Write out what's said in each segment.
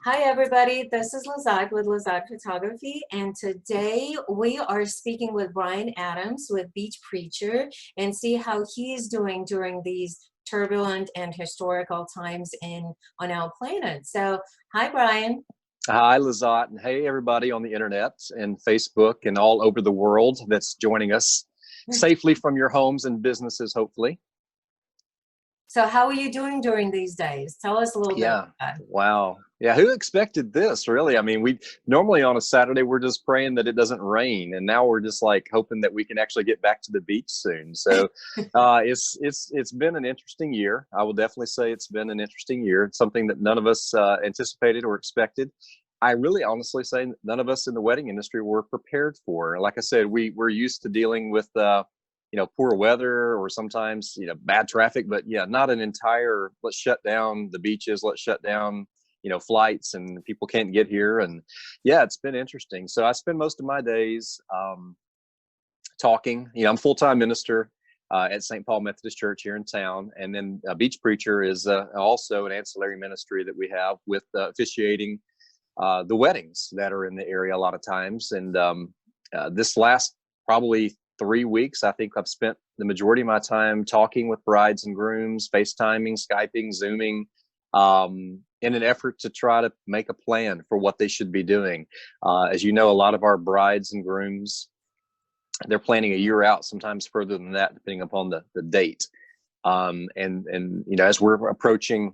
Hi, everybody. This is Lazzat with Lazzat Photography, and today we are speaking with Bryan Adams with Beach Preacher and see how he's doing during these turbulent and historical times on our planet. So, hi, Bryan. Hi, Lazzat, and hey, everybody on the internet and Facebook and all over the world that's joining us safely from your homes and businesses, hopefully. So, how are you doing during these days? Tell us a little bit Yeah. about that. Wow. Yeah. Who expected this, really? I mean, we normally on a Saturday, we're just praying that it doesn't rain. And now we're just like hoping that we can actually get back to the beach soon. So it's been an interesting year. I will definitely say it's been an interesting year. It's something that none of us anticipated or expected. I really honestly say none of us in the wedding industry were prepared for. Like I said, we're used to dealing with poor weather or sometimes bad traffic, but yeah, not an entire let's shut down the beaches, let's shut down flights and people can't get here. And yeah, it's been interesting. So I spend most of my days talking. I'm a full-time minister at St. Paul Methodist Church here in town, and then Beach Preacher is also an ancillary ministry that we have with officiating the weddings that are in the area a lot of times. And this last probably 3 weeks, I think I've spent the majority of my time talking with brides and grooms, FaceTiming, Skyping, Zooming, in an effort to try to make a plan for what they should be doing. As you know, a lot of our brides and grooms, they're planning a year out, sometimes further than that, depending upon the date. And as we're approaching,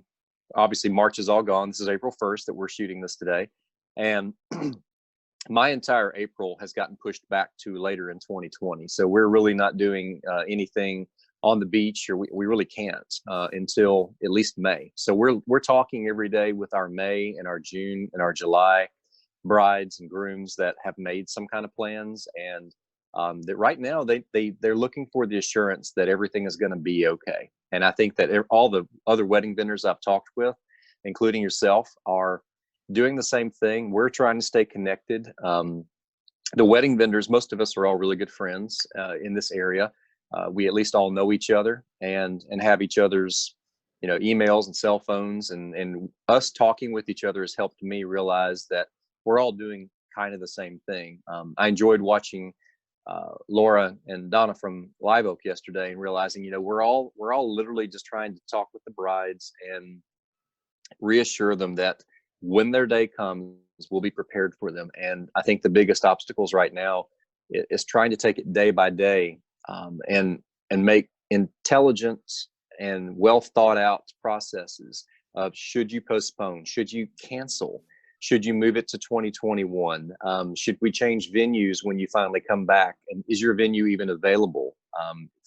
obviously March is all gone. This is April 1st that we're shooting this today. And my entire April has gotten pushed back to later in 2020. So we're really not doing anything on the beach, or we really can't until at least May. So we're talking every day with our May and our June and our July brides and grooms that have made some kind of plans, and that right now they're looking for the assurance that everything is going to be okay. And I think that all the other wedding vendors I've talked with, including yourself, are doing the same thing. We're trying to stay connected. The wedding vendors, most of us are all really good friends in this area. We at least all know each other and have each other's emails and cell phones, and us talking with each other has helped me realize that we're all doing kind of the same thing. I enjoyed watching Laura and Donna from Live Oak yesterday and realizing we're all literally just trying to talk with the brides and reassure them that when their day comes, we'll be prepared for them. And I think the biggest obstacles right now is trying to take it day by day, and make intelligent and well thought out processes of should you postpone, should you cancel, should you move it to 2021, should we change venues when you finally come back, and is your venue even available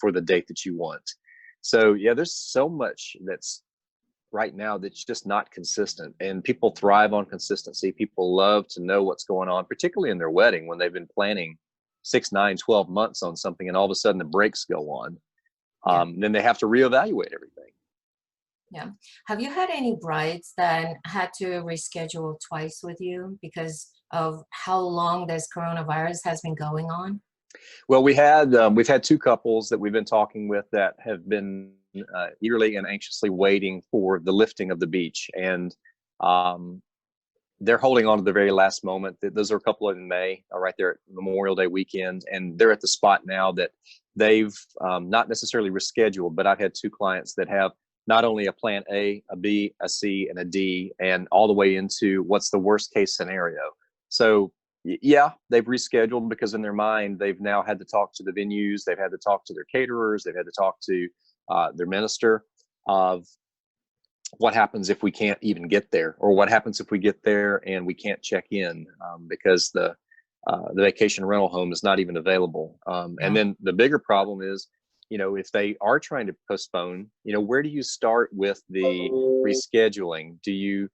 for the date that you want? So yeah, there's so much that's right now that's just not consistent, and people thrive on consistency. People love to know what's going on, particularly in their wedding when they've been planning 6, 9, 12 months on something, and all of a sudden the brakes go on. Then they have to reevaluate everything. Yeah. Have you had any brides that had to reschedule twice with you because of how long this coronavirus has been going on? Well, we've had two couples that we've been talking with that have been eagerly and anxiously waiting for the lifting of the beach, and they're holding on to the very last moment. Those are a couple in May, right there at Memorial Day weekend, and they're at the spot now that they've not necessarily rescheduled, but I've had two clients that have not only a plan A, a B, a C, and a D, and all the way into what's the worst case scenario. So yeah, they've rescheduled because in their mind, they've now had to talk to the venues, they've had to talk to their caterers, they've had to talk to their minister of what happens if we can't even get there, or what happens if we get there and we can't check in because the vacation rental home is not even available. And then the bigger problem is, if they are trying to postpone, where do you start with the rescheduling? Do you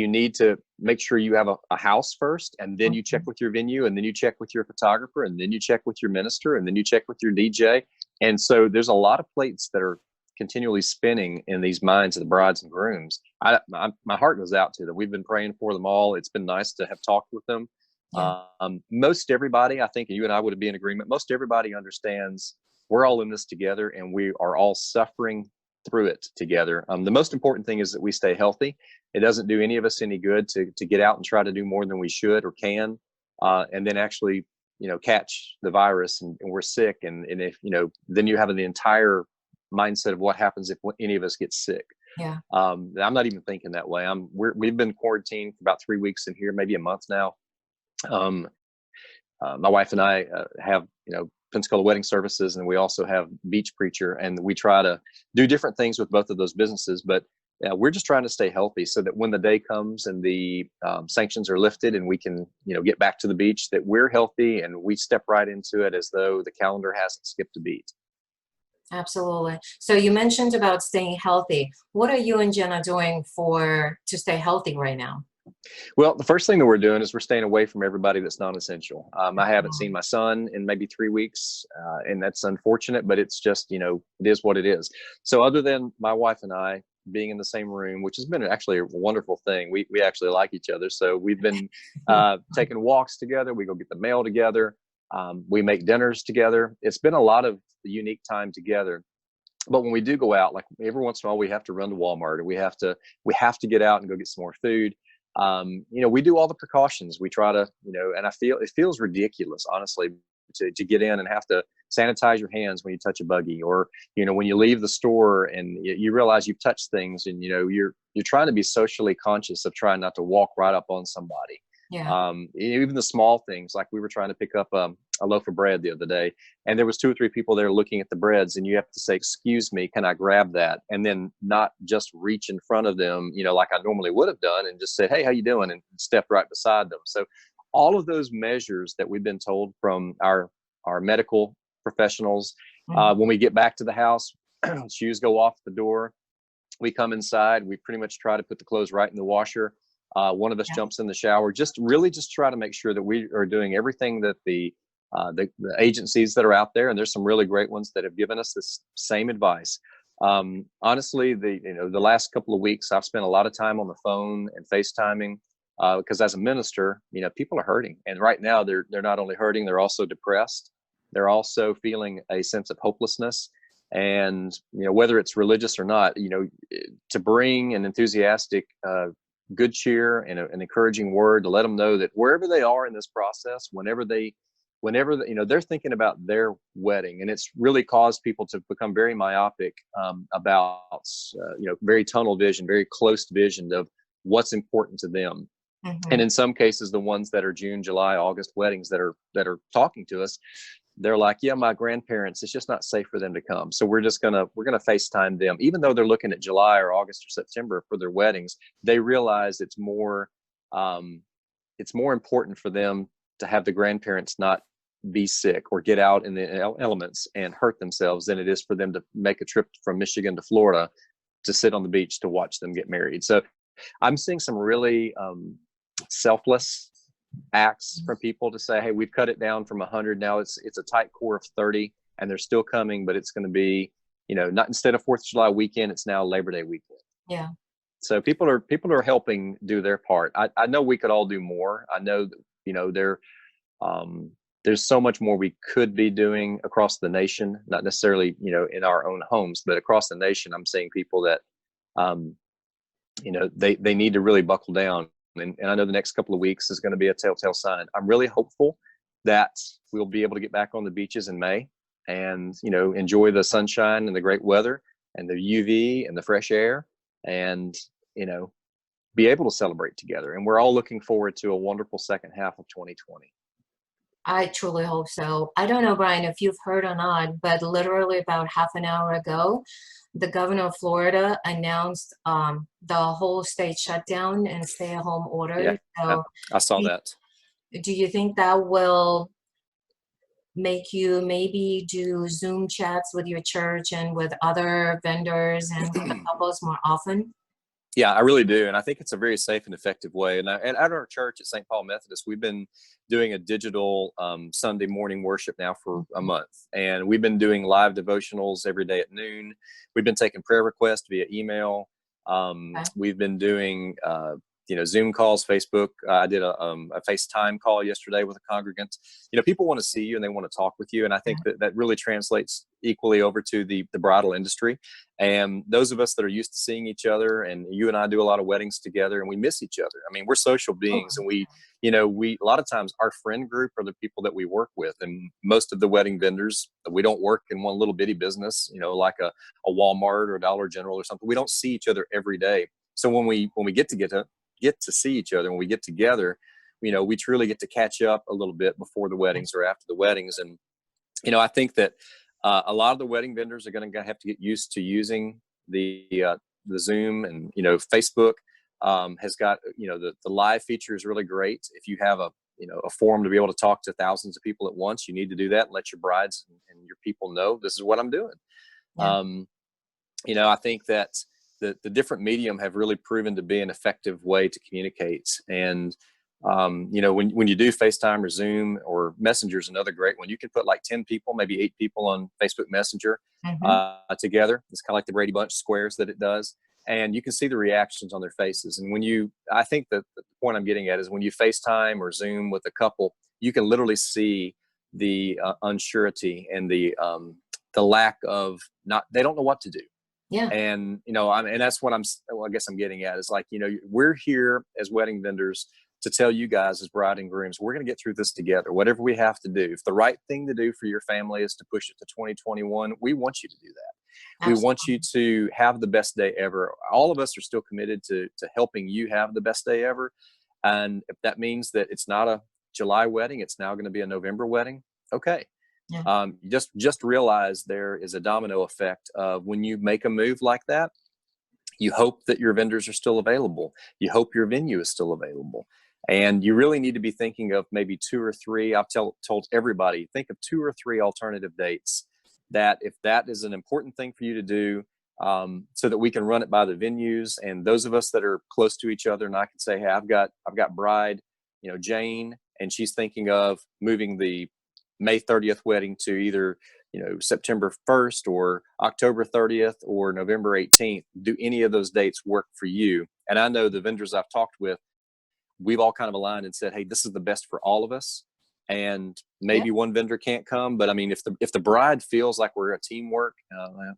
need to make sure you have a house first, and then you check with your venue, and then you check with your photographer, and then you check with your minister, and then you check with your DJ? And so there's a lot of plates that are continually spinning in these minds of the brides and grooms. My heart goes out to them. We've been praying for them all. It's been nice to have talked with them. Yeah. Most everybody, I think you and I would be in agreement, most everybody understands we're all in this together, and we are all suffering through it together. The most important thing is that we stay healthy. It doesn't do any of us any good to get out and try to do more than we should or can, and then actually, catch the virus and we're sick. And if, then you have the entire mindset of what happens if any of us get sick. Yeah. I'm not even thinking that way. We've been quarantined for about 3 weeks in here, maybe a month now. My wife and I have, Pensacola wedding services, and we also have Beach Preacher, and we try to do different things with both of those businesses. But we're just trying to stay healthy so that when the day comes and the sanctions are lifted and we can, get back to the beach, that we're healthy and we step right into it as though the calendar hasn't skipped a beat. Absolutely. So you mentioned about staying healthy. What are you and Jenna doing to stay healthy right now? Well, the first thing that we're doing is we're staying away from everybody that's non-essential. I haven't seen my son in maybe 3 weeks, and that's unfortunate, but it's just, it is what it is. So other than my wife and I being in the same room, which has been actually a wonderful thing, we actually like each other. So we've been taking walks together. We go get the mail together. We make dinners together. It's been a lot of unique time together. But when we do go out, like every once in a while, we have to run to Walmart, or we have to get out and go get some more food. We do all the precautions. We try to, and it feels ridiculous, honestly, to get in and have to sanitize your hands when you touch a buggy, or, when you leave the store and you realize you've touched things, and, you're trying to be socially conscious of trying not to walk right up on somebody. Yeah. Even the small things, like we were trying to pick up a loaf of bread the other day, and there was 2 or 3 people there looking at the breads, and you have to say, "Excuse me, can I grab that?" And then not just reach in front of them, like I normally would have done, and just said, "Hey, how you doing?" and stepped right beside them. So all of those measures that we've been told from our medical professionals, when we get back to the house, shoes go off the door. We come inside. We pretty much try to put the clothes right in the washer. One of us jumps in the shower. Just try to make sure that we are doing everything that the agencies that are out there, and there's some really great ones that have given us this same advice. Honestly, the last couple of weeks, I've spent a lot of time on the phone and FaceTiming, because as a minister, people are hurting, and right now they're not only hurting, they're also depressed. They're also feeling a sense of hopelessness. And whether it's religious or not, to bring an enthusiastic, good cheer and an encouraging word to let them know that wherever they are in this process, whenever they're thinking about their wedding, and it's really caused people to become very myopic about very tunnel vision, very close vision of what's important to them. And in some cases, the ones that are June, July, August weddings that are talking to us, they're like, "Yeah, my grandparents, it's just not safe for them to come. So we're going to FaceTime them." Even though they're looking at July or August or September for their weddings, they realize it's more important for them to have the grandparents not be sick or get out in the elements and hurt themselves than it is for them to make a trip from Michigan to Florida to sit on the beach to watch them get married. So I'm seeing some really selfless acts from people to say, "Hey, we've cut it down from 100. Now it's a tight core of 30, and they're still coming, but it's going to be, not instead of 4th of July weekend, it's now Labor Day weekend." Yeah. So people are helping do their part. I know we could all do more. I know that, there's so much more we could be doing across the nation, not necessarily, in our own homes, but across the nation. I'm seeing people that, they need to really buckle down. And I know the next couple of weeks is going to be a telltale sign. I'm really hopeful that we'll be able to get back on the beaches in May and, enjoy the sunshine and the great weather and the UV and the fresh air, and, be able to celebrate together. And we're all looking forward to a wonderful second half of 2020. I truly hope so. I don't know, Brian, if you've heard or not, but literally about half an hour ago, the governor of Florida announced the whole state shutdown and stay-at-home order. Yeah, So I saw that. do you think that will make you maybe do Zoom chats with your church and with other vendors and with the couples more often? Yeah, I really do. And I think it's a very safe and effective way. And at our church at St. Paul Methodist, we've been doing a digital Sunday morning worship now for a month. And we've been doing live devotionals every day at noon. We've been taking prayer requests via email. Okay. We've been doing, Zoom calls, Facebook. I did a FaceTime call yesterday with a congregant. People want to see you and they want to talk with you. And I think that really translates equally over to the bridal industry. And those of us that are used to seeing each other, and you and I do a lot of weddings together, and we miss each other. I mean, we're social beings, and we a lot of times our friend group are the people that we work with. And most of the wedding vendors, we don't work in one little bitty business, like a Walmart or a Dollar General or something. We don't see each other every day. So when we get to see each other, when we get together, we truly get to catch up a little bit before the weddings or after the weddings. And, I think that a lot of the wedding vendors are going to have to get used to using the Zoom, and, Facebook has got, the live feature is really great. If you have a forum to be able to talk to thousands of people at once, you need to do that and let your brides and your people know this is what I'm doing. I think that the different medium have really proven to be an effective way to communicate. And, when you do FaceTime or Zoom or Messenger is another great one. You can put like 10 people, maybe 8 people on Facebook Messenger together. It's kind of like the Brady Bunch squares that it does. And you can see the reactions on their faces. And I think that the point I'm getting at is when you FaceTime or Zoom with a couple, you can literally see the unsurety and the lack of they don't know what to do. Yeah. And, and that's what I guess I'm getting at is like, we're here as wedding vendors to tell you guys as bride and grooms, we're going to get through this together, whatever we have to do. If the right thing to do for your family is to push it to 2021, we want you to do that. Absolutely. We want you to have the best day ever. All of us are still committed to helping you have the best day ever. And if that means that it's not a July wedding, it's now going to be a November wedding. Okay. Yeah. Just realize there is a domino effect of when you make a move like that, you hope that your vendors are still available. You hope your venue is still available. And you really need to be thinking of maybe 2 or 3. I've told everybody, think of 2 or 3 alternative dates that if that is an important thing for you to do, so that we can run it by the venues. And those of us that are close to each other, and I can say, hey, I've got bride, Jane, and she's thinking of moving the May 30th wedding to either, September 1st or October 30th or November 18th. Do any of those dates work for you? And I know the vendors I've talked with, we've all kind of aligned and said, hey, this is the best for all of us. And maybe one vendor can't come, but I mean, if the bride feels like we're a teamwork,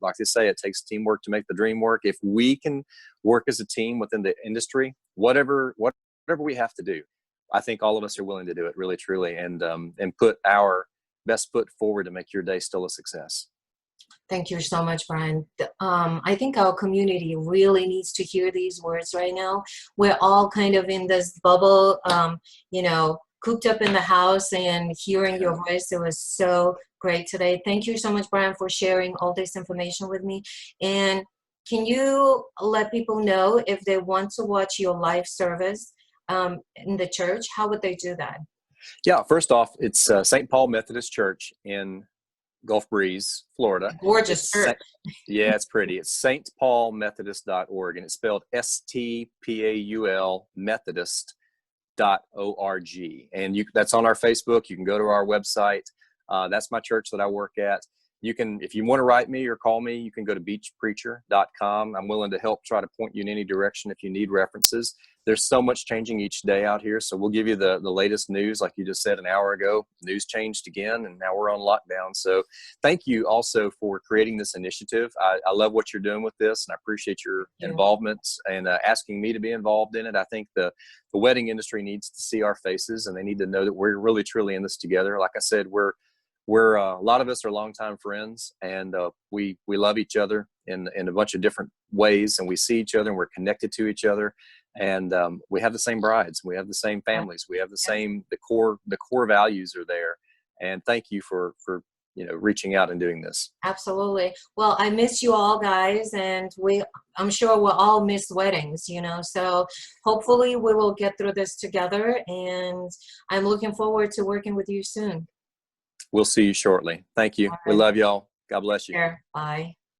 like they say, it takes teamwork to make the dream work. If we can work as a team within the industry, whatever we have to do, I think all of us are willing to do it really, truly, and put our best foot forward to make your day still a success. Thank you so much, Bryan. I think our community really needs to hear these words right now. We're all kind of in this bubble, cooped up in the house, and hearing your voice. It was so great today. Thank you so much, Bryan, for sharing all this information with me. And can you let people know if they want to watch your live service in the church? How would they do that? Yeah, first off, it's St. Paul Methodist Church in Gulf Breeze, Florida. Gorgeous church. Yeah, it's pretty. It's stpaulmethodist.org, and it's spelled STPAUL Methodist.org. And that's on our Facebook. You can go to our website. That's my church that I work at. You can, if you want to write me or call me, you can go to beachpreacher.com. I'm willing to help try to point you in any direction if you need references. There's so much changing each day out here. So we'll give you the latest news. Like you just said an hour ago, news changed again, and now we're on lockdown. So thank you also for creating this initiative. I love what you're doing with this, and I appreciate your involvement and asking me to be involved in it. I think the wedding industry needs to see our faces, and they need to know that we're really, truly in this together. Like I said, we're a lot of us are longtime friends, and we love each other in a bunch of different ways, and we see each other and we're connected to each other, and we have the same brides, we have the same families, we have the same the core values are there. And thank you for reaching out and doing this. Absolutely. Well, I miss you all, guys, and I'm sure we'll all miss weddings, so hopefully we will get through this together, and I'm looking forward to working with you soon. We'll see you shortly. Thank you. Right. We love y'all. God bless you. Sure. Bye.